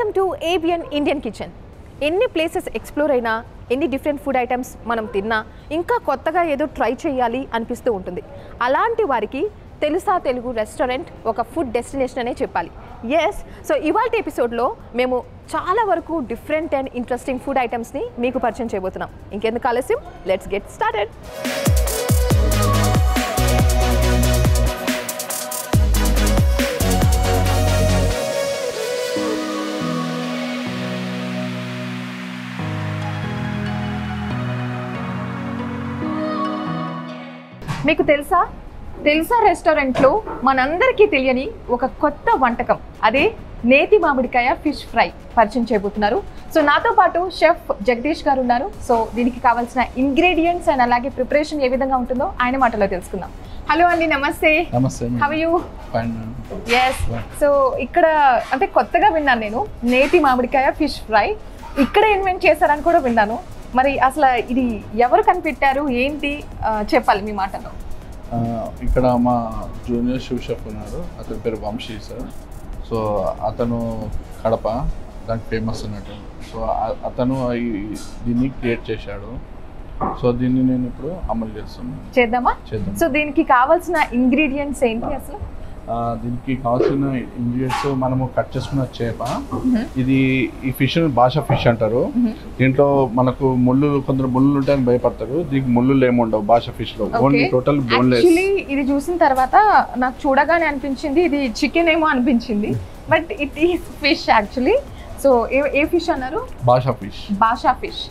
Welcome to ABN Indian kitchen. ఎన్ని places explore అయినా, ఎన్ని డిఫరెంట్ ఫుడ్ ఐటమ్స్ మనం తిన్నా, ఇంకా కొత్తగా ఏదో ట్రై చేయాలి అనిపిస్తూ ఉంటుంది. అలాంటి వారికి తెలుసా తెలుగు రెస్టారెంట్ ఒక ఫుడ్ డెస్టినేషన్ అనే చెప్పాలి. ఎస్, సో ఇవాళ ఎపిసోడ్లో మేము చాలా వరకు డిఫరెంట్ అండ్ ఇంట్రెస్టింగ్ ఫుడ్ ఐటమ్స్ని మీకు పరిచయం చేయబోతున్నాం. ఇంకెందుకు ఆలస్యం, లెట్స్ గెట్ స్టార్టెడ్. మీకు తెలుసా రెస్టారెంట్లో మనందరికీ తెలియని ఒక కొత్త వంటకం, అదే నేతి మామిడికాయ ఫిష్ ఫ్రై పరిచయం చేయబోతున్నారు. సో నాతో పాటు షెఫ్ జగదీష్ గారు ఉన్నారు. సో దీనికి కావాల్సిన ఇంగ్రీడియంట్స్ అండ్ అలాగే ప్రిపరేషన్ ఏ విధంగా ఉంటుందో ఆయన మాటలో తెలుసుకుందాం. హలో అండి, నమస్తే. How are you? Yes, so ఇక్కడ అంటే కొత్తగా విన్నాను నేను, నేతి మామిడికాయ ఫిష్ ఫ్రై ఇక్కడ ఇన్వెంట్ చేశారని కూడా విన్నాను. మరి అసలు ఇది ఎవరు కనిపెట్టారు, ఏంటి చెప్పాలి మీ మాటలో. ఇక్కడ మా జూనియర్ షూ షెఫ్ ఉన్నారు, అతని పేరు వంశీ సార్. సో అతను కడప, దానికి ఫేమస్ అన్నట్టు. సో అతను దీన్ని క్రియేట్ చేశాడు. సో దీన్ని నేను ఇప్పుడు అమలు చేద్దాం. సో దీనికి కావాల్సిన ఇంగ్రీడియంట్స్ ఏంటి అసలు? దీనికి కావాల్సిన ఇంగ్రీడియంట్స్ మనము కట్ చేసుకున్న చేప. ఇది ఈ ఫిష్ భాష ఫిష్ అంటారు. దీంట్లో మనకు కొందరు ముళ్ళు ఉంటాయని భయపడతారు. దీనికి ముళ్ళు ఏముండవు భాష ఫిష్ లో, ఓన్లీ టోటల్ బోన్లెస్. ఇది చూసిన తర్వాత నాకు చూడగానే అనిపించింది ఇది చికెన్ ఏమో అనిపించింది, but it is fish actually. So A fish అన్నారు? భాష ఫిష్.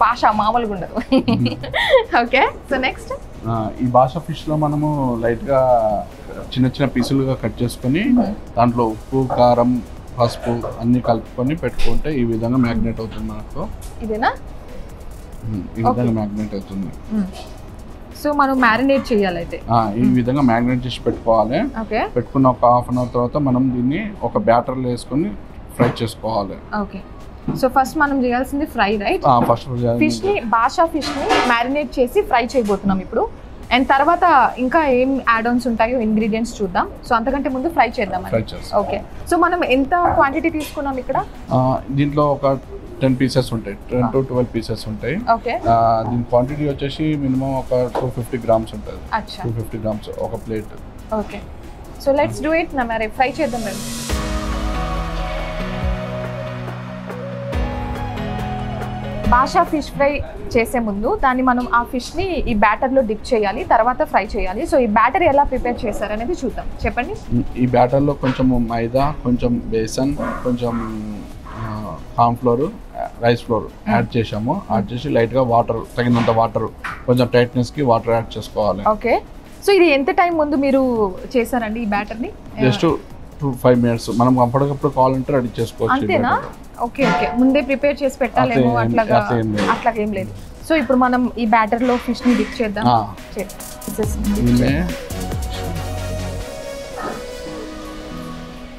భాష మామూలుగా ఉండదు. ఓకే, సో నెక్స్ట్ ఈ భాష ఫిష్ లో మనము లైట్ గా చిన్న చిన్న పీసులుగా కట్ చేసుకొని దాంట్లో ఉప్పు, కారం, పసుపు అన్ని కలుపుకొని పెట్టుకుంటే ఈ విధంగా మ్యాగ్నేట్ అవుతుంది మనకు. ఇదేనా? ఈ విధంగా మ్యాగ్నేట్ అవుతుంది. సో మనం మ్యారినేట్ చేయాలి అయితే. ఈ విధంగా మ్యాగ్నేట్ చేసి పెట్టుకోవాలి. పెట్టుకున్న ఒక హాఫ్ అన్ అవర్ తర్వాత మనం దీన్ని ఒక బ్యాటర్లో వేసుకొని ఫ్రై చేసుకోవాలి. ఓకే, సో ఫస్ట్ మనం చేయాల్సింది ఫ్రై, రైట్? ఫస్ట్ ఫిష్ ని, భాషా ఫిష్ ని మ్యారినేట్ చేసి ఫ్రై చేయబోతున్నాం ఇప్పుడు. అండ్ తర్వాత ఇంకా ఏం యాడ్ ఆన్స్ ఉంటాయో ఇంగ్రీడియంట్స్ చూద్దాం. సో అంతకంటే ముందు ఫ్రై చేద్దాం. ఓకే, సో మనం ఎంత క్వాంటిటీ తీసుకున్నాం ఇక్కడ? దీంట్లో ఒక 10 పీసెస్ ఉంటాయి, 10 to 12 పీసెస్ ఉంటాయి. ఓకే, దీని క్వాంటిటీ వచ్చేసి మినిమం ఒక 250 గ్రామ్స్ ఉంటుంది. 250 గ్రామ్స్ ఒక plate. Okay, so let's do it. మరి ఫ్రై చేద్దాం మేము. భాషా ఫిష్ ఫ్రై చేసే ముందు దాన్ని మనం ఆ ఫిష్ని ఈ బ్యాటర్లో డిప్ చేయాలి, తర్వాత ఫ్రై చేయాలి. సో ఈ బ్యాటర్ ఎలా ప్రిపేర్ చేశారనేది చూద్దాం. చెప్పండి. ఈ బ్యాటర్లో కొంచెం మైదా, కొంచెం బేసన్, కొంచెం corn flour, rice flour add చేసాము. యాడ్ చేసి లైట్గా వాటర్, తగినంత వాటర్, కొంచెం టైట్నెస్కి వాటర్ యాడ్ చేసుకోవాలి. ఓకే, సో ఇది ఎంత టైం ముందు మీరు చేశారండి ఈ బ్యాటర్ని? Just 2-5 minutes. మనం అప్పటికప్పుడు కావాలంటే రెడీ చేసుకోవచ్చు. అంతేనా? ఓకే, ముందే ప్రిపేర్ చేసి పెట్టాలేమో, అట్లాగా ఏం లేదు. సో ఇప్పుడు మనం ఈ బ్యాటర్ లో ఫిష్ ని డిప్ చేద్దాం.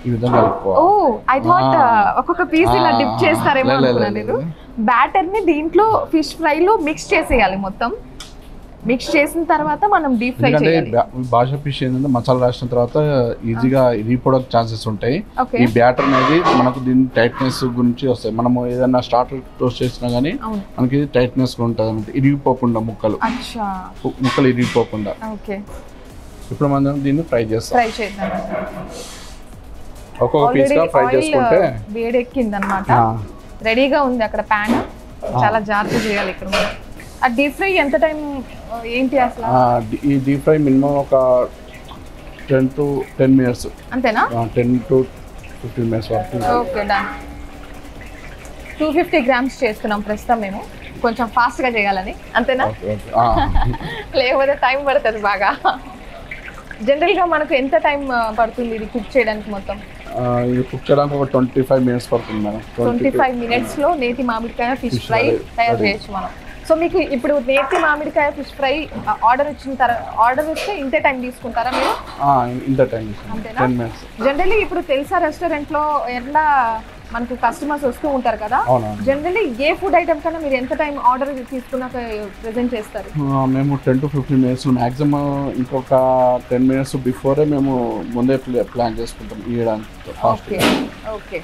ఈ విధంగా ఐ థాట్ ఒక్కొక్క పీస్ ఇలా డిప్ చేస్తారేమో అనుకున్నాను నేను. బ్యాటర్ ని దీంట్లో ఫిష్ ఫ్రై లో మిక్స్ చేసేయాలి. మొత్తం మిక్స్ చేసిన తర్వాత మనం డీప్ ఫ్రై చేయాలి. భాష ఫిష్ ఏంటంటే మసాలా రాసిన తర్వాత ఈజీగా రీప్రొడక్ట్ ఛాన్సెస్ ఉంటాయి. ఈ బ్యాటర్ అనేది మనకు దీని టైట్నెస్ గురించి వస్తాయి. మనము ఏదైనా స్టార్టర్ టోస్ట్ చేసినా గానీ మనకి టైట్నెస్ ఉంటుంది అన్నమాట, ఇరిగిపోకుండా ముక్కలు ఇరిగిపోకుండా. ఇప్పుడు మనం దీన్ని ఫ్రై చేస్తాం. ఒక్కొక్క పీస్ గా ఫ్రై చేసుకుంటే వేడెక్కింది అన్నమాట. రెడీగా ఉంది అక్కడ ప్యాన్. చాలా జాగ్రత్త చేయాలి ఇక్కడ. ఆ డీప్ ఫ్రై ఎంత టైం ఏంటి అసలు? ఈ డీప్ ఫ్రై మినిమం ఒక 10 to 10 minutes. అంతేనా? 10 to 15 minutes వరకు. Okay, done. 250 grams చేస్తున్నాం ప్రస్తుతం మేము, కొంచెం ఫాస్ట్గా చేయాలని. అంతేనా? లేకపోతే టైం పడుతుంది బాగా. జనరల్గా మనకు ఎంత టైం పడుతుంది ఇది కుక్ చేయడానికి? మొత్తం ఇది కుక్ చేయడానికి ఒక 25 minutes పడుతుంది మేడం. 25 minutesలో నేతి మామిడికాయ ఫిష్ ఫ్రై తయారు చేయొచ్చు మనం. సో మీకు ఇప్పుడు నేతి మామిడికాయ ఫిష్ ఫ్రై ఆర్డర్ ఇస్తే ఇంతే టైం తీసుకుంటారా మీరు? ఇంత టైం. జనరల్లీ ఇప్పుడు తెలుసా రెస్టారెంట్లో ఎలా మనకు కస్టమర్స్ వస్తూ ఉంటారు కదా, జనరల్లీ ఏ ఫుడ్ ఐటమ్ కన్నా మీరు ఎంత టైం ఆర్డర్ తీసుకున్నాక ప్రెజెంట్ చేస్తారు? మేము 10 to 15 minutes, మాక్సిమం ఇంకొక 10 minutes బిఫోరే మేము ముందే ప్లాన్ చేసుకుంటాం ఇవ్వడానికి. ఓకే,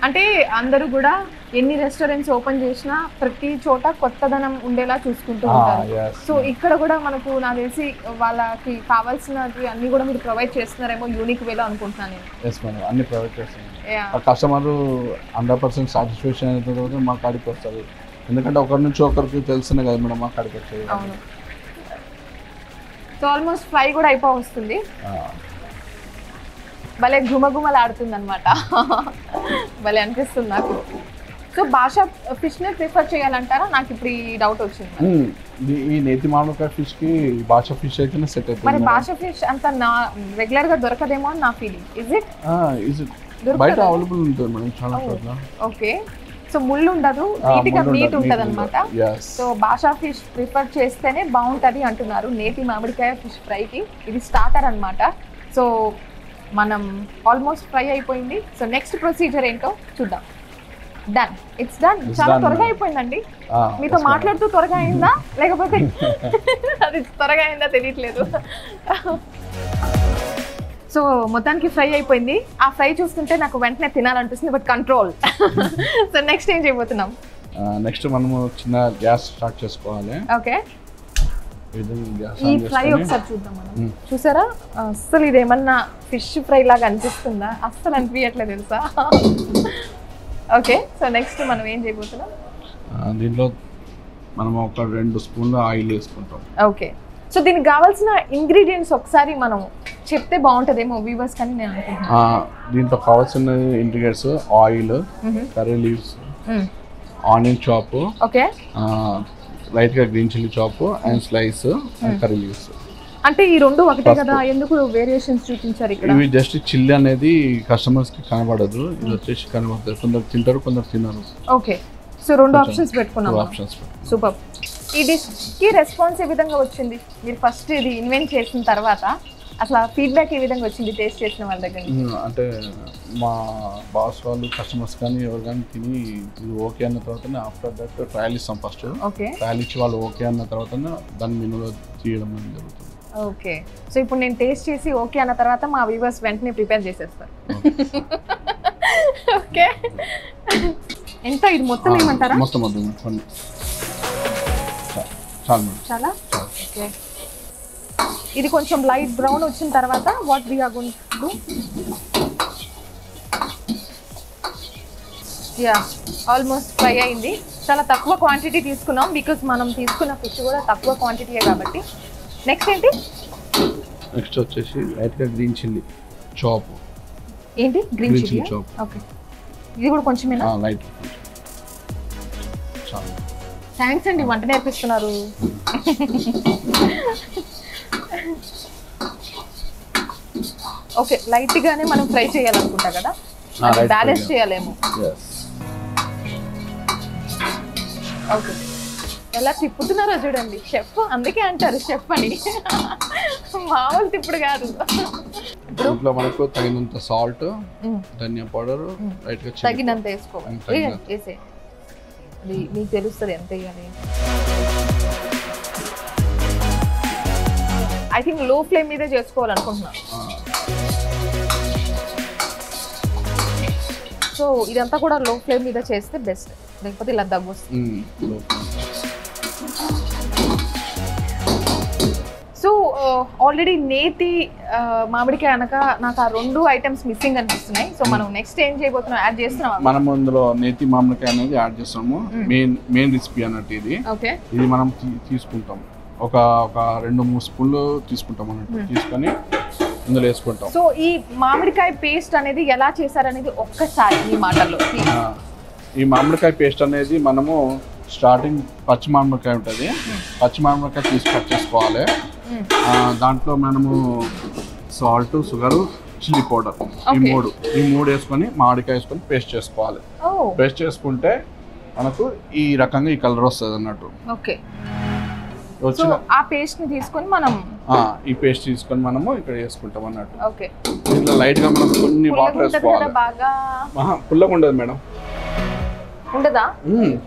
అంటే అందరూ కూడా ఎన్ని రెస్టారెంట్స్ ఓపెన్ చేసినా ప్రతి చోట కొత్తదనం ఉండేలా చూసుకుంటూ ఉంటారు. సో ఇక్కడ కూడా మనకు నాకు తెలిసి వాళ్ళకి కావాల్సినవి అన్ని కూడా మీరు ప్రొవైడ్ చేస్తున్నారేమో యూనిక్ వేలో అనుకుంటున్నాను నేను. ఎస్ మేడం, అన్ని ప్రొవైడ్ చేస్తున్నాం. కస్టమర్ 100% సాటిస్ఫాక్షన్ అయిన తర్వాత మా కాడికి వస్తారు. ఎందుకంటే ఒకరి నుంచి ఒకరికి తెలిసిన కదా మేడం మా కాడికి వచ్చేది. అవును. సో ఆల్మోస్ట్ ఫ్రై కూడా వస్తుంది. భలే గుమగుమలు ఆడుతుంది అనమాట. భలే అనిపిస్తుంది నాకు. సో భాషా ఫిష్ని ప్రిఫర్ చేయాలంటారా? నాకు ఇప్పుడు ఈ డౌట్ వచ్చింది. ఈ నేతి మామిడికాయ ఫిష్ కి భాషా ఫిష్ అయితేనే సెట్ అవుతుంది. మరి భాషా ఫిష్ అంత రెగ్యులర్ గా దొరకదేమో అని నా ఫీలింగ్. ఇస్ ఇట్ బయట అవైలబుల్ ఉంటుంది మేడం చాలా చోట్ల. ఓకే. సో ముళ్ళు ఉండదు, నీట్గా మీట్ ఉంటుంది అనమాట. సో భాషా ఫిష్ ప్రిఫర్ చేస్తేనే బాగుంటుంది అంటున్నారు నేతి మామిడికాయ ఫిష్ ఫ్రైకి. ఇది స్టార్టర్ అనమాట. సో మనం ఆల్మోస్ట్ ఫ్రై అయిపోయింది. సో నెక్స్ట్ ప్రొసీజర్ ఏంటో చూద్దాం. Done, it's done. చాలా త్వరగా అయిపోయిందండి. మీతో మాట్లాడుతూ త్వరగా అయిందా లేకపోతే అది త్వరగా అయిందా తెలియట్లేదు. సో మొత్తానికి ఫ్రై అయిపోయింది. ఆ ఫ్రై చూస్తుంటే నాకు వెంటనే తినాలనిపిస్తుంది, బట్ కంట్రోల్. సో నెక్స్ట్ ఏం చేయబోతున్నాం? నెక్స్ట్ మనము చిన్న గ్యాస్ స్టార్ట్ చేసుకోవాలి. ఓకే. ఈ ఫ్రై ఒకసారి చూద్దాం మనం. చూసారా అస్సలు ఇది ఏమన్నా ఫిష్ ఫ్రై లాగా అనిపిస్తుందా? అస్సలు అనిపించట్లేదు తెలుసా. ఓకే. సో నెక్స్ట్ మనం ఏం చేయబోతున్నాం? దీంట్లో మనం ఒక 2 స్పూన్ల ఆయిల్ వేసుకుంటాం. ఓకే. సో దీనికి కావాల్సిన ఇంగ్రీడియంట్స్ ఒకసారి మనం చెప్తే బాగుంటుందేమో వ్యూవర్స్ కానీ నేను అనుకుంటున్నాను. దీంట్లో కావాల్సిన ingredients oil, curry leaves, onion chop, okay, light గా green chilli chop and slice and curry leaves. అంటే ఈ రెండు ఒకటే కదా, ఎందుకు వేరియేషన్స్ చూపించారు ఇక్కడ? ఇవి జస్ట్ చిల్లీ అనేది కస్టమర్స్ కి కనబడదు, ఇది వచ్చేసి కనబడుతుంది. కొందరు తింటారు, కొందరు తినరు. ఓకే. సో 2 ఆప్షన్స్ పెట్టుకున్నాం. సూపర్. ఈ డిష్ కి రెస్పాన్స్ ఏ విధంగా వచ్చింది? మీరు ఫస్ట్ ఇది ఇన్వెంట్ చేసిన తర్వాత అసలు ఫీడ్బ్యాక్ ఏ విధంగా వచ్చింది టేస్ట్ చేసిన వాళ్ళ దగ్గర? అంటే మా బాస్ వాళ్ళు కస్టమర్స్ కానీ ఎవరు కానీ తిని ఇది ఓకే అన్న తర్వాత ఆఫ్టర్ దట్ ట్రయల్ ఇస్తాం. ఫస్ట్ ట్రయల్ ఇచ్చి వాళ్ళు ఓకే అన్న తర్వాత దాని మెనూలో తీయడం జరుగుతుంది. ఓకే. సో ఇప్పుడు నేను టేస్ట్ చేసి ఓకే అన్న తర్వాత మా వ్యూవర్స్ వెంటనే ప్రిపేర్ చేసేస్తారు. ఓకే. ఎంత ఇది మొత్తం ఏమంటారా? మొత్తం చాలా. ఓకే. ఇది కొంచెం లైట్ బ్రౌన్ వచ్చిన తర్వాత what we are going to do? Yeah, almost fry అయింది. చాలా తక్కువ క్వాంటిటీ తీసుకున్నాం బికాజ్ మనం తీసుకున్న ఫిష్ కూడా తక్కువ క్వాంటిటీయే కాబట్టి. నెక్స్ట్ ఏంటి? నెక్స్ట్ వచ్చేసి లైట్ గా గ్రీన్ చిల్లీ చాప్. ఏంటి? Green chilli chop. ఓకే. ఇది కూడా కొంచెమేనా? లైట్. థ్యాంక్స్ అండి, వంట నేర్పిస్తున్నారు. ఓకే. లైట్ గానే మనం ఫ్రై చేయాలనుకుంటా కదా, బ్యాలెన్స్ చేయాలేమో. ఓకే. ఎలా తిప్పుతున్నారో చూడండి షెఫ్, అందుకే అంటారు షెఫ్ అని. మామూలు తిప్పుడు కాదు. దీంట్లో మనకు తగినంత సాల్ట్, ధనియా పౌడర్ లైట్ గా తగినంత వేసుకోవాలి. అది మీకు తెలుస్తుంది ఎంత వేయాలి. ఐ థింక్ లో ఫ్లేమ్ మీదే చేసుకోవాలనుకుంటున్నా. సో ఇదంతా కూడా లో ఫ్లేమ్ మీద చేస్తే బెస్ట్, లేకపోతే ఇలా దగ్గు వస్తుంది. సో ఆల్రెడీ నేతి మామిడికాయ అనక నాకు ఆ 2 ఐటమ్స్ మిస్సింగ్ అనిపిస్తున్నాయి. సో మనం నెక్స్ట్ ఏం చేయబోతున్నాం? యాడ్ చేస్తున్నాం. మనం ఇందులో నేతి మామిడికాయ అనేది యాడ్ చేస్తాము. మెయిన్ రెసిపీ అన్నట్టు ఇది. ఓకే. ఇది మనం తీసుకుంటాం, ఒక 2-3 స్పూన్లు తీసుకుంటాం అన్నట్టు. తీసుకొని ఇందులో వేసుకుంటాం. సో ఈ మామిడికాయ పేస్ట్ అనేది ఎలా చేశారనేది ఒక్కసారి మీ మాటల్లో. ఈ మామిడికాయ పేస్ట్ అనేది మనము స్టార్టింగ్ పచ్చి మామిడికాయ ఉంటుంది, పచ్చి మామిడికాయ తీసి కట్ చేసుకోవాలి. దాంట్లో మనము సాల్ట్, షుగర్, చిల్లీ పౌడర్ ఈ మూడు వేసుకొని మామిడికాయ వేసుకొని పేస్ట్ చేసుకోవాలి. పేస్ట్ చేసుకుంటే మనకు ఈ రకంగా ఈ కలర్ వస్తుంది అన్నట్టు. ఓకే. ఆ పేస్ట్ ని తీసుకొని ఈ పేస్ట్ తీసుకొని మనము ఇక్కడ వేసుకుంటాం అన్నట్టు. ఓకే. దీంట్లో లైట్ గా మనం కొన్ని వాటర్ వేసుకోవాలి. బాగా పుల్లగా ఉండదు మేడం. ఉండదా?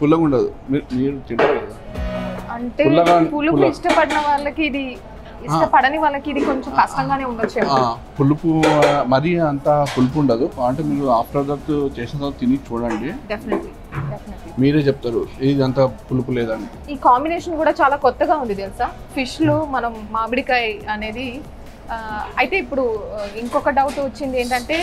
పుల్లగా ఉండదు. మీరు తింటారు కదా, అంటే పులుపు ఇష్టపడిన వాళ్ళకి ఇది ఇష్టపడని వాళ్ళకి ఇది కొంచెం కష్టంగానే ఉండొచ్చు. పులుపు మరీ అంత పులుపు ఉండదు అంటే మీరు ఆఫ్టర్ దట్ చేసిన తర్వాత తిని చూడండి, మీరే చెప్తారు ఇది అంత పులుపు లేదని. ఈ కాంబినేషన్ కూడా చాలా కొత్తగా ఉంది తెలుసా, ఫిష్ లో మనం మామిడికాయ అనేది. అయితే ఇప్పుడు ఇంకొక డౌట్ వచ్చింది ఏంటంటే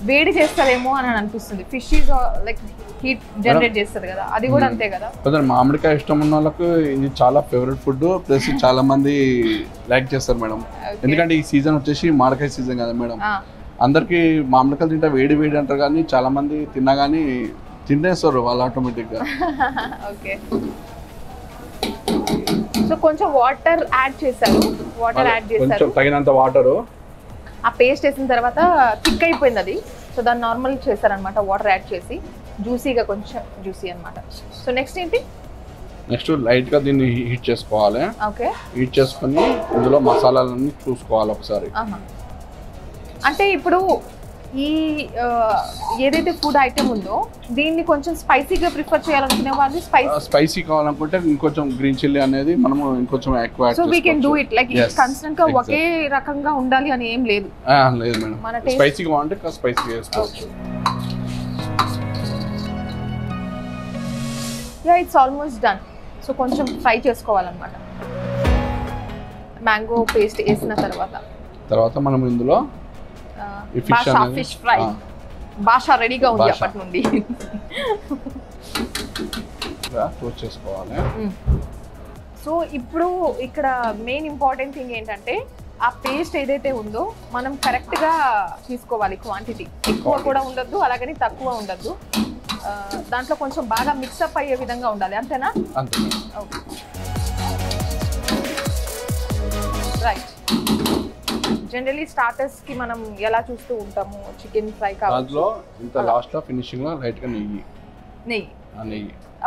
వేడి చేస్తారేమో అని అనిపిస్తుంది. Fish is like heat generate చేస్తుంది కదా, అది కూడా అంతే కదా. మామిడికాయ ఇష్టం ఉన్న వాళ్ళకు ఇది చాలా ఫేవరెట్ ఫుడ్, ప్లస్ చాలా మంది లైక్ చేస్తారు మేడం. ఎందుకంటే ఈ సీజన్ వచ్చేసి మామిడికాయ సీజన్ కదా మేడం, అందరికి మామిడికాయలు తింటే వేడి వేడి అంటారు కానీ చాలా మంది తిన్నా కానీ తినేస్తారు వాళ్ళు ఆటోమేటిక్ గా. ఓకే, సో కొంచెం వాటర్ యాడ్ చేశారు, వాటర్ యాడ్ చేశారు తగినంత వాటర్. ఆ పేస్ట్ వేసిన తర్వాత థిక్ అయిపోయింది అది, సో దాన్ని నార్మల్ చేశారనమాట వాటర్ యాడ్ చేసి, జ్యూసీగా కొంచెం జ్యూసీ అనమాట. సో నెక్స్ట్ ఏంటి? నెక్స్ట్ లైట్ గా దీన్ని హీట్ చేసుకోవాలి. ఓకే, హీట్ చేసుకుని ఇందులో మసాలాలన్నీ చూసుకోవాలి ఒకసారి. అంటే ఇప్పుడు ఈ ఏదైతే ఫుడ్ ఐటమ్ ఉందో దీన్ని కొంచెం స్పైసీగా ప్రిఫర్ చేయాలనుకునే వాళ్ళు స్పైసీ కావాలనుకుంటే ఇంకొంచెం గ్రీన్ చిల్లీ అనేది మనము ఇంకొంచెం ఎక్కువ యాడ్ చేసుకోవచ్చు. So we can do it like constant గా ఒకే రకంగా ఉండాలి అని ఏం లేదు. లేదు మేడం, స్పైసీ కావాలంటే స్పైసీ చేసుకోవచ్చు. Yeah, it's almost done. So కొంచెం ఫ్రై చేసుకోవాలన్నమాట మ్యాంగో పేస్ట్ వేసిన తర్వాత మనం ఇందులో ఫిష్ ఫ్రై భాష రెడీగా ఉంది అప్పటి నుండి. చేసుకోవాలి. సో ఇప్పుడు ఇక్కడ మెయిన్ ఇంపార్టెంట్ థింగ్ ఏంటంటే ఆ పేస్ట్ ఏదైతే ఉందో మనం కరెక్ట్ గా తీసుకోవాలి, క్వాంటిటీ ఎక్కువ కూడా ఉండద్దు అలాగని తక్కువ ఉండద్దు, దాంట్లో కొంచెం బాగా మిక్సప్ అయ్యే విధంగా ఉండాలి, అంతేనా? రైట్. జనరల్లీ స్టార్టర్స్ కి మనం ఎలా చూస్తూ ఉంటాము, చికెన్ ఫ్రై కావచ్చు, ఇంత లాస్ట్ లో ఫినిషింగ్ లో లైట్ గా నెయ్యి.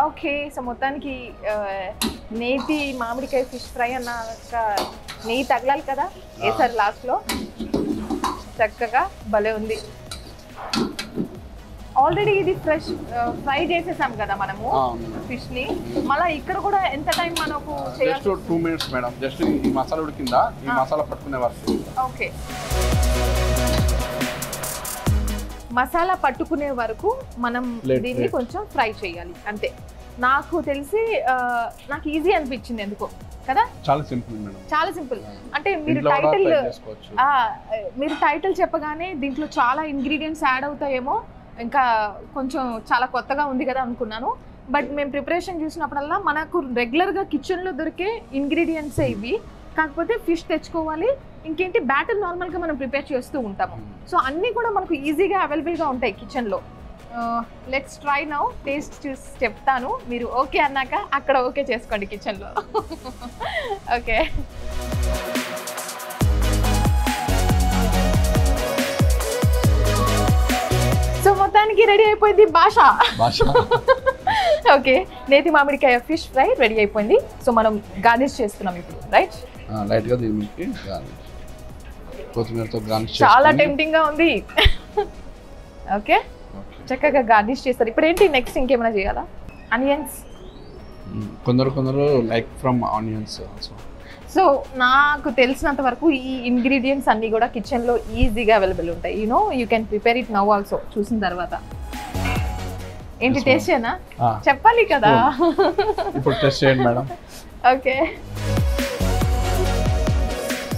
ఓకే, సో మొత్తానికి నేతి మామిడికాయ ఫిష్ ఫ్రై అన్నాక నెయ్యి తగలాలి కదా, వేసారు లాస్ట్ లో, చక్కగా భలే ఉంది. ఆల్రెడీ ఇది ఫ్రెష్ ఫ్రై చేసేసాం కదా మనము ఫిష్ ని, మళ్ళీ ఇక్కడ కూడా ఎంత టైం మనకు చేయాలి? 2 minutes మేడం, జస్ట్ ఈ మసాలా ఉడికిందా, ఈ మసాలా పట్టుకునే వరకు. ఓకే, మసాలా పట్టుకునే వరకు మనం దీన్ని కొంచెం ఫ్రై చేయాలి అంతే. నాకు తెలిసి నాకు ఈజీ అనిపించింది ఎందుకో కదా. చాలా సింపుల్ మేడం, చాలా సింపుల్. అంటే మీరు టైటిల్ చెప్పగానే దీంట్లో చాలా ఇంగ్రీడియంట్స్ యాడ్ అవుతాయేమో, ఇంకా కొంచెం చాలా కొత్తగా ఉంది కదా అనుకున్నాను. బట్ మేము ప్రిపరేషన్ చూసినప్పుడల్లా మనకు రెగ్యులర్గా కిచెన్లో దొరికే ఇంగ్రీడియంట్సే ఇవి, కాకపోతే ఫిష్ తెచ్చుకోవాలి, ఇంకేంటి బ్యాటర్ నార్మల్గా మనం ప్రిపేర్ చేస్తూ ఉంటాము. సో అన్నీ కూడా మనకు ఈజీగా అవైలబుల్గా ఉంటాయి కిచెన్లో. లెట్స్ ట్రై నౌ, టేస్ట్ చూసి చెప్తాను, మీరు ఓకే అన్నాక అక్కడ ఓకే చేసుకోండి కిచెన్లో. ఓకే, సో మొత్తానికి రెడీ అయిపోయింది భాష. ఓకే, నేతి మామిడికాయ ఫిష్ ఫ్రై రెడీ అయిపోయింది. సో మనం గార్నిష్ చేస్తున్నాం ఇప్పుడు, రైట్? లైట్ గా దీనికి కొత్తిమీరతో గార్నిష్. చాలా టెంప్టింగ్ గా ఉంది. ఓకే, చక్కగా గార్నిష్ చేస్తారు. ఇప్పుడు ఏంటి నెక్స్ట్, ఇంకేమైనా చేయాలా? ఆనియన్స్, కొందరు like from onions also. So నాకు తెలిసినంత వరకు ఈ ఇంగ్రీడియంట్స్ అన్ని కూడా కిచెన్లో ఈజీగా అవైలబుల్ ఉంటాయి. You can prepare it now also. చూసిన తర్వాత ఏంటి టేస్ట్ చేయనా? చెప్పాలి కదా. ఇప్పుడు టేస్ట్ చేయండి మేడం. ఓకే,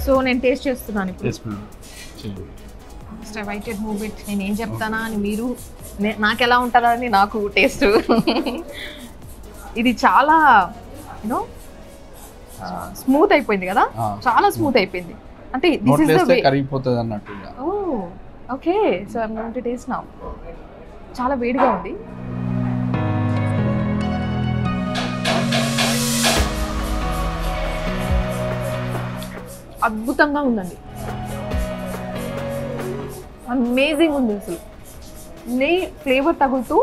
సో నేను టేస్ట్ చేస్తున్నాను ఇప్పుడు. స్టైవైటెడ్ మూమెంట్, నేను ఏం చెప్తానా అని మీరు, నాకు ఎలా ఉంటుందా అని నాకు టేస్ట్. ఇది చాలా యూనో స్మూత్ అయిపోయింది కదా, చాలా స్మూత్ అయిపోయింది. అంటే దిస్ ఇస్ ద వే కరిగిపోతది అన్నట్టు. Okay, so I am going to taste now. చాలా వేడిగా ఉంది. అద్భుతంగా ఉందండి, అమేజింగ్ ఉంది అసలు. నెయ్యి ఫ్లేవర్ తగులుతూ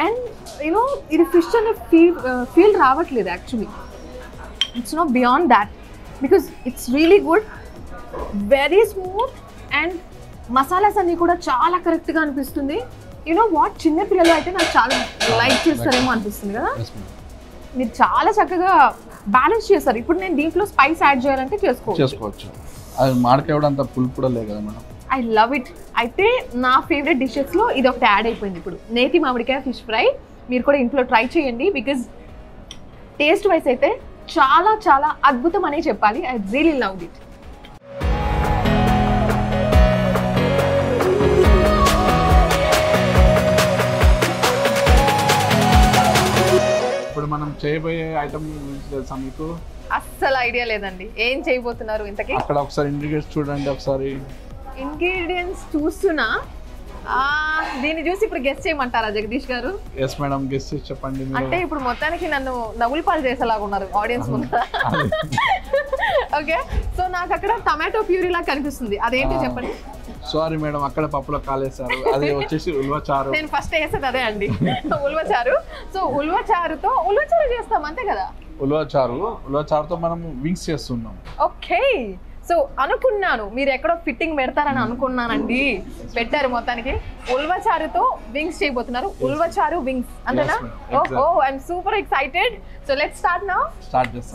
అండ్ యూనో ఇది ఫిష్ అనే ఫీల్ రావట్లేదు actually. It's not beyond that because it's really good, very smooth and masalas అన్నీ కూడా చాలా కరెక్ట్గా అనిపిస్తుంది. యూనో వాట్, చిన్న పిల్లలు అయితే నాకు చాలా లైక్ చేస్తారేమో అనిపిస్తుంది కదా. మీరు చాలా చక్కగా బ్యాలెన్స్ చేస్తారు. ఇప్పుడు నేను దీంట్లో స్పైస్ యాడ్ చేయాలంటే చేసుకోవచ్చు. అది మామిడికాయ కూడా అంత పులుపు కూడా లేదు కదా మేడం. I love it. అయితే నా ఫేవరెట్ డిషెస్లో ఇది ఒకటి యాడ్ అయిపోయింది. ఇప్పుడు నేతి మామిడికాయ ఫిష్ ఫ్రై మీరు కూడా ఇంట్లో ట్రై చేయండి. బికాజ్ టేస్ట్ వైస్ అయితే చాలా చాలా అద్భుతం అనే చెప్పాలి. I really love it. ఇప్పుడు మనం చేయబోయే ఐటమ్ గురించి తెలుసా మీకు? అస్సలు ఐడియా లేదండి. ఏం చేయబోతున్నారు ఇంతకీ? అక్కడ ఒకసారి ఇంగ్రీడియంట్స్ చూడండి. ఒకసారి ఇంగ్రీడియంట్స్ చూస్తున్నా. దీన్ని చూసి ఇప్పుడు గెస్ చేయమంటారా జగదీష్ గారు? ఎస్ మేడం, గెస్ చేసి చెప్పండి. అంటే ఇప్పుడు మొత్తానికి నన్ను నవ్వులు పాలు చేసేలాగా ఉన్నారు ఆడియన్స్ ముందు. ఓకే, సో నాకు అక్కడ టమాటో ప్యూరీ లాగా కనిపిస్తుంది. అదేంటి చెప్పండి. సారీ మేడం, అక్కడ పప్పులో కాలేసారు. అది వచ్చేసి ఉల్వచారు. నేను ఫస్ట్ వేసేది అదే అండి, ఉల్వచారు. సో ఉల్వచారుతో ఉల్వచారు చేస్తాం అంతే కదా? ఉల్వచారుతో మనం వింగ్స్ చేస్తున్నాం. ఓకే, సో అనుకున్నాను మీరు ఎక్కడో ఫిట్టింగ్ పెడతారని అనుకున్నానండి. పెట్టారు. మొత్తానికి ఉల్వచారుతో వింగ్స్ చేయబోతున్నారు. ఉల్వచారు వింగ్స్ అంతేనా? Oh I'm super excited. So let's start now.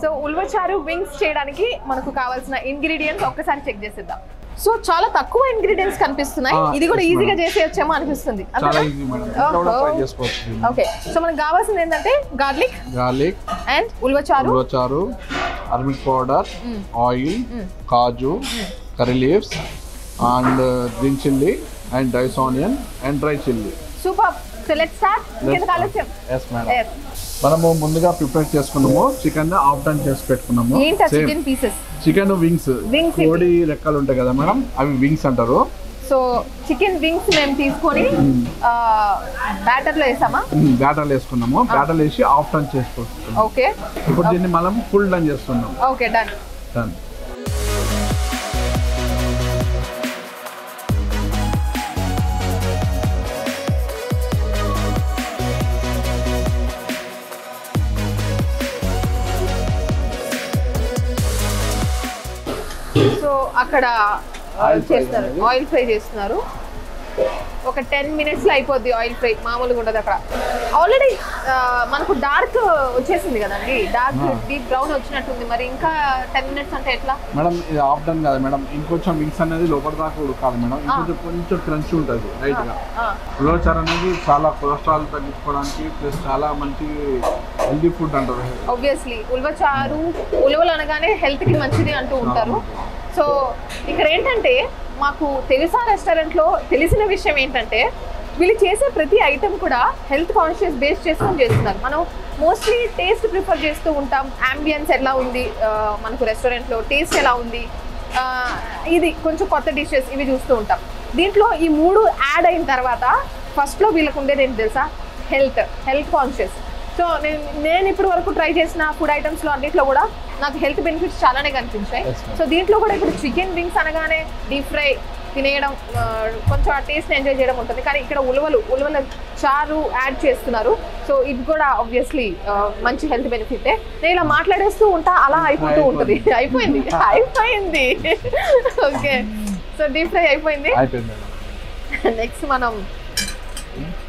So ulavacharu wings చేయడానికి మనకు కావాల్సిన ఇంగ్రీడియంట్స్ ఒక్కసారి చెక్ చేసేద్దాం. సో చాలా తక్కువ ఇంగ్రీడియంట్స్ కనిపిస్తున్నాయి. ఇది కూడా ఈజీగా చేసేయొచ్చేమో అనిపిస్తుంది. ఓకే, సో మనకు కావాల్సింది ఏంటంటే garlic and ulavacharu, turmeric powder, oil, కాజు, curry leaves and green chilli and dice onion and dry chilli. Super. So let's start. yes madam. మనము ముందుగా ప్రిపేర్ చేసుకున్నాము. చికెన్ హాఫ్ టన్ చేసి పెట్టుకున్నాము. చికెన్ పీసెస్, చికెన్ వింగ్స్, కోడి రెక్కలు ఉంటాయి కదా మేడం, అవి వింగ్స్ అంటారు. సో చికెన్ వింగ్స్ మేము తీసుకొని బ్యాటర్ లో వేసామా? బ్యాటర్ వేసుకున్నాము. బ్యాటర్ వేసి హాఫ్ టన్ చేసుకోవచ్చు. ఓకే, ఇప్పుడు దీన్ని మనం ఫుల్ డన్ చేస్తున్నాం. Okay, done. సో అక్కడ చేస్తున్నారు, ఆయిల్ ఫ్రై చేస్తున్నారు. ఒక 10 minutes లో అయిపోద్ది ఆయిల్ ఫ్రై. మామూలుగా ఉండదు అక్కడ. ఆల్రెడీ మనకు డార్క్ వచ్చేసింది కదండి, డార్క్ డీప్ బ్రౌన్ వచ్చినట్టుంది. మరి ఇంకా 10 minutes అంటే ఎట్లా మేడం? ఇది హాఫ్ డన్ కదా మేడం, ఇంకొంచెం వింగ్స్ అనేది లోపల దాకా ఉడకాలి మేడం. కొంచెం క్రంచ్ ఉంటుంది రైట్ గా. ఉల్వచారు అనేది చాలా కొలెస్ట్రాల్ తగ్గించుకోవడానికి ప్లస్ చాలా మంచి హెల్దీ ఫుడ్ అంటారు. ఆబ్వియస్లీ ఉల్వచారు, ఉలవలు అనగానే హెల్త్ కి మంచిది అంటూ ఉంటారు. సో ఇక్కడ ఏంటంటే మాకు తెలుసా రెస్టారెంట్లో తెలిసిన విషయం ఏంటంటే వీళ్ళు చేసే ప్రతి ఐటెం కూడా హెల్త్ కాన్షియస్ బేస్ చేసుకొని చేస్తున్నారు. మనం మోస్ట్లీ టేస్ట్ ప్రిఫర్ చేస్తూ ఉంటాం. అంబియన్స్ ఎలా ఉంది మనకు రెస్టారెంట్లో, టేస్ట్ ఎలా ఉంది, ఇది కొంచెం కొత్త డిషెస్ ఇవి చూస్తూ ఉంటాం. దీంట్లో ఈ 3 యాడ్ అయిన తర్వాత ఫస్ట్లో వీళ్ళకు ఉండేది ఏంటి తెలుసా? Health conscious. సో నేను ఇప్పటి వరకు ట్రై చేసిన ఫుడ్ ఐటమ్స్లో అన్నింటిలో కూడా నాకు హెల్త్ బెనిఫిట్స్ చాలానే కనిపించాయి. సో దీంట్లో కూడా ఇప్పుడు చికెన్ వింగ్స్ అనగానే డీప్ ఫ్రై తినేయడం, కొంచెం ఆ టేస్ట్ని ఎంజాయ్ చేయడం ఉంటుంది. కానీ ఇక్కడ ఉలవల చారు యాడ్ చేస్తున్నారు. సో ఇది కూడా ఆబ్వియస్లీ మంచి హెల్త్ బెనిఫిటే. నేను ఇలా మాట్లాడేస్తూ ఉంటా, అలా అయిపోతూ ఉంటుంది. అయిపోయింది. ఓకే, సో డీప్ ఫ్రై అయిపోయింది. నెక్స్ట్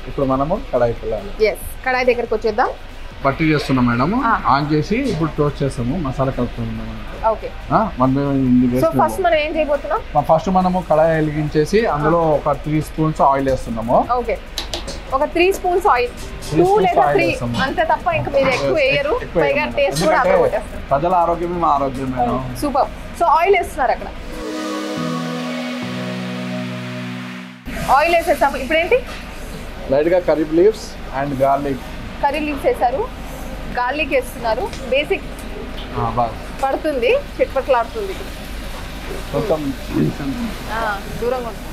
ఇప్పుడు మనము కడాయి దగ్గరకు వచ్చేద్దాం. పట్టి చేస్తున్నాం మేడం. ఆన్ చేసి ఇప్పుడు టోస్ట్ చేస్తాము. మసాలా కలుపుతున్నాం. ఓకే, సో ఫస్ట్ మనం ఏం చేయబోతున్నాం? ఫస్ట్ మనము కడాయి వెలిగించేసి అందులో ఒక 3 spoons ఆయిల్ వేస్తున్నాము. ఓకే, ఒక 3 spoons ఆయిల్, 2 లేదా 3 అంతే తప్ప ఇంకా మీరు ఎక్కువ వేయరు. పైగా టేస్ట్ కూడా అదొకటేస్తారు. ప్రజల ఆరోగ్యమే మా ఆరోగ్యం మేడం. సూపర్. సో ఆయిల్ వేస్తున్నారు అక్కడ. ఆయిల్ వేసేసాము. ఇప్పుడు ఏంటి? లైట్ గా curry leaves and garlic. Curry leaves వేసారు, గార్లిక్ వేస్తున్నారు. బేసిక్ పడుతుంది, చిట్పట్లాడుతుంది. దూరంగా ఉంది.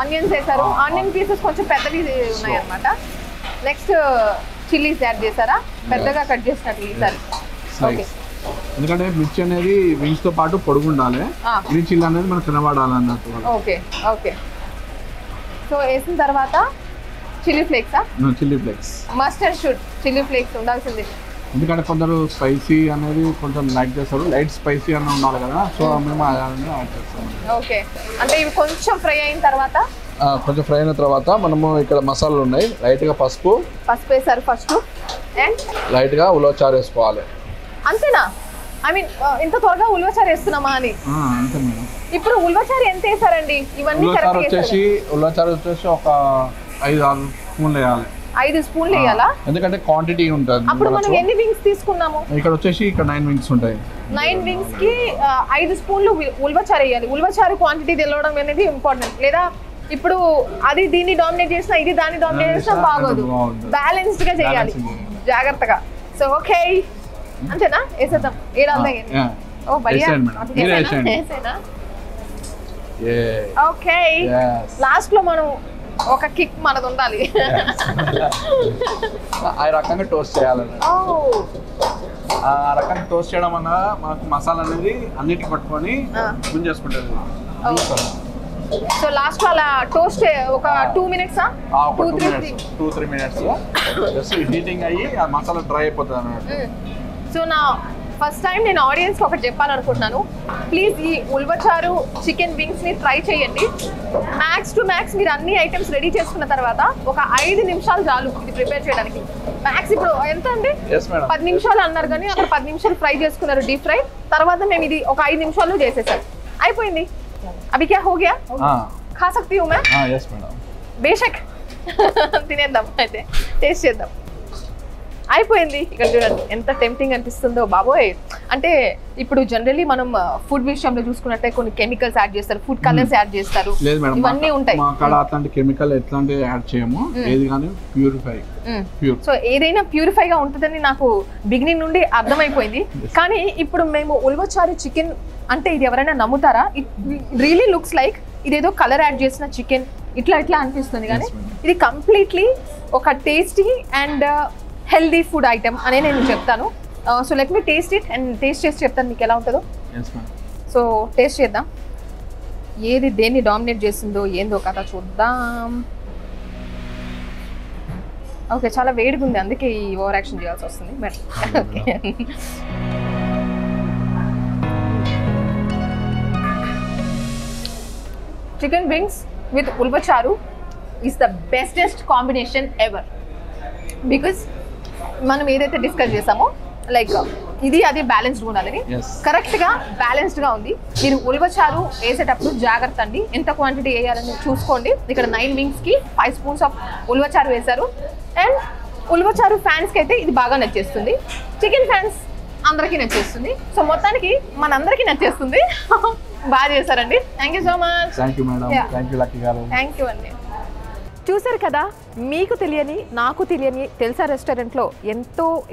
ఆనియన్స్ వేసారు. ఆనియన్ పీసెస్ కొంచెం పెద్దవి ఉన్నాయి అన్నమాట. నెక్స్ట్ చిల్లీస్ యాడ్ చేశారా? పెద్దగా కట్ చేసినట్టు ఈసారి. ఓకే, ఎందుకంటే మిర్చి అనేది వింగ్స్ తో పాటు పొడుగు ఉండాలి. గ్రీన్ చిల్లీ అనేది మనకు తినబడాలి అన్నట్టు. ఓకే ఓకే, సో వేసిన తర్వాత చిల్లీ ఫ్లేక్సా? Chilli flakes must and should. Chilli flakes ఉండాల్సింది. ఎందుకంటే కొందరు స్పైసీ అనేది కొంచెం లైక్ చేస్తారు, లైట్ స్పైసీ అన్న ఉండాలి కదా. సో మేము యాడ్ చేస్తాం. ఓకే, అంటే ఇవి కొంచెం ఫ్రై అయిన తర్వాత కొంచెం ఫ్రై అయిన తర్వాత మనము ఇక్కడ మసాలాలు ఉన్నాయి. లైట్గా పసుపు వేసారు ఫస్ట్ అండ్ లైట్గా ఉలవచారు వేసుకోవాలి. అంతేనా? ఐ మీన్ ఇంత త్వరగా ఉలవచారు వేస్తున్నామా అని. అంతే మేడం. ఇప్పుడు ఉలవచారు ఎంత వేసారండి? ఇవన్నీ ఉలవచారు వచ్చేసి ఒక 5-6 స్పూన్లు వేయాలి. 5 స్పూన్లు వేయాలా? ఎందుకంటే క్వాంటిటీ ఉంటుంది. అప్పుడు మనం ఎన్ని వింగ్స్ తీసుకున్నాము? ఇక్కడ వచ్చేసి 9 వింగ్స్ ఉంటాయి. 9 వింగ్స్ కి 5 స్పూన్లు ఉలవచారు వేయాలి. ఉలవచారు క్వాంటిటీ తెలవడం అనేది ఇంపార్టెంట్. లేదా ఇప్పుడు అది దీన్ని డామినేట్ చేసినా ఇది దాన్ని డామినేట్ చేసినా బాగోదు. బ్యాలెన్స్డ్ గా చేయాలి జాగ్రత్తగా. సో ఓకే అంతేనా? వేసేద్దాం. ఓ బడియా ఓకే. లాస్ట్ లో మనం ఒక కిక్ మనది ఉండాలి. ఆ రకంగా టోస్ట్ చేయాలండి. ఆ రకంగా టోస్ట్ చేయడం వల్ల మనకు మసాలా అనేది అన్నిటికి పట్టుకొని గుంజేసుకుంటుంది. సో లాస్ట్ అలా టోస్ట్ ఒక 2 మినిట్స్ 2-3 మినిట్స్ జస్ట్ హీటింగ్ అయ్యి ఆ మసాలా డ్రై అయిపోతుంది అన్నమాట. సో నా ఫస్ట్ టైం నేను ఆడియన్స్కి ఒకటి చెప్పాలనుకుంటున్నాను. ప్లీజ్ ఈ ఉల్వచారు చికెన్ వింగ్స్ని ట్రై చేయండి. మ్యాక్స్ టు మ్యాక్స్ మీరు అన్ని ఐటమ్స్ రెడీ చేసుకున్న తర్వాత ఒక 5 నిమిషాలు చాలు ఇది ప్రిపేర్ చేయడానికి. మ్యాక్స్ ఇప్పుడు ఎంత అండి? 10 నిమిషాలు అన్నారు కానీ అక్కడ 10 నిమిషాలు ఫ్రై చేసుకున్నారు డీప్ ఫ్రై. తర్వాత మేము ఇది ఒక 5 నిమిషాల్లో చేసేసాం. అయిపోయింది. అవి క్యా హో గయా? ఖా సక్తీ హూ मैं? yes madam. బేషక్ తినేద్దాం అయితే, టేస్ట్ చేద్దాం. అయిపోయింది. ఇక్కడ చూడండి ఎంత టెంప్టింగ్ అనిపిస్తుందో బాబోయ్. అంటే ఇప్పుడు జనరల్లీ మనం ఫుడ్ విషయంలో చూసుకున్నట్టే కొన్ని కెమికల్స్ యాడ్ చేస్తారు, ఫుడ్ కలర్స్ యాడ్ చేస్తారు, ఇవన్నీ ఉంటాయి. అట్లాంటి కెమికల్ ఎట్లాంటి యాడ్ చేయము, ఏది కానీ ప్యూరిఫై. సో ఏదైనా ప్యూరిఫై గా ఉంటుందని నాకు బిగినింగ్ నుండి అర్థమైపోయింది. కానీ ఇప్పుడు మేము ఉల్వచారు చికెన్ అంటే ఇది ఎవరైనా నమ్ముతారా? ఇట్ రియలీ లుక్స్ లైక్ ఇదేదో కలర్ యాడ్ చేసిన చికెన్ ఇట్లా అనిపిస్తుంది. కానీ ఇది కంప్లీట్లీ ఒక tasty and healthy food item అనే నేను చెప్తాను. So let me taste it and taste చేసి చెప్తాను మీకు ఎలా ఉంటుందో. సో టేస్ట్ చేద్దాం. ఏది దేన్ని డామినేట్ చేస్తుందో ఏందో కథ చూద్దాం. ఓకే, చాలా వేడిగా ఉంది, అందుకే ఈ ఓవర్ యాక్షన్ చేయాల్సి వస్తుంది. Okay, chicken wings with ulavacharu is the bestest combination ever. Because మనం ఏదైతే డిస్కస్ చేసామో లైక్ ఇది అది బ్యాలెన్స్డ్ ఉండాలని, కరెక్ట్గా బ్యాలెన్స్డ్గా ఉంది. మీరు ఉల్వచారు వేసేటప్పుడు జాగ్రత్త అండి, ఎంత క్వాంటిటీ వేయాలని చూసుకోండి. ఇక్కడ 9 వింగ్స్కి 5 స్పూన్స్ ఆఫ్ ఉల్వచారు వేశారు. అండ్ ఉల్వచారు ఫ్యాన్స్కి అయితే ఇది బాగా నచ్చేస్తుంది, చికెన్ ఫ్యాన్స్ అందరికీ నచ్చేస్తుంది. సో మొత్తానికి మనందరికీ నచ్చేస్తుంది. బాగా చేశారండి. Thank you so much. Thank you అండి. చూసారు కదా, మీకు తెలియని నాకు తెలియని తెలుసా రెస్టారెంట్లో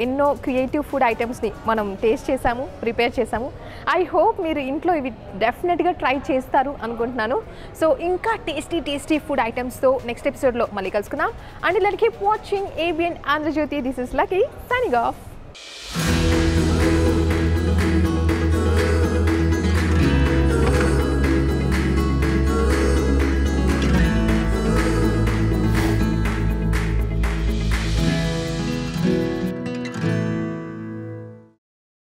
ఎన్నో క్రియేటివ్ ఫుడ్ ఐటమ్స్ని మనం టేస్ట్ చేసాము, ప్రిపేర్ చేసాము. ఐ హోప్ మీరు ఇంట్లో ఇవి డెఫినెట్గా ట్రై చేస్తారు అనుకుంటున్నాను. సో ఇంకా టేస్టీ ఫుడ్ ఐటమ్స్తో నెక్స్ట్ ఎపిసోడ్లో మళ్ళీ కలుసుకుందాం. And let keep watching ABN Andhra Jyothi. This is Lucky signing of.